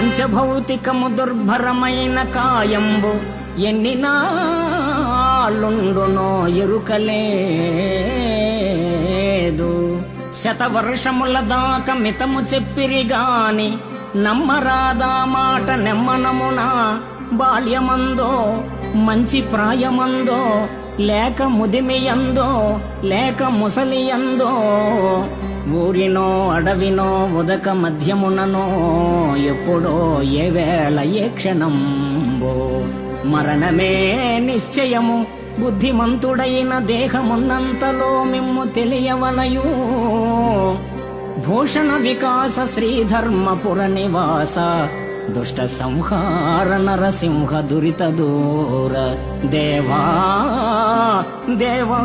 పంచభౌతికము దుర్భరమైన కాయంబు ఎన్నినాళ్ళుండునో ఎరుకలేదు. శతవర్షముల దాకా మితము చెప్పిరిగాని నమ్మరాదా మాట నెమ్మనమునా. బాల్యమందో మంచి ప్రాయమందో లేక ముదిమియందో లేక ముసలియందో ఊరినో అడవినో ఉదక మధ్యముననో ఎప్పుడో ఏ వేళ ఏ క్షణంబో మరణమే నిశ్చయము. బుద్ధిమంతుడైన దేహమున్నంతలో మిమ్ము తెలియవలయు. భూషణ వికాస శ్రీధర్మపుర నివాస దుష్ట సంహార నరసింహ దురిత దూర దేవా దేవా.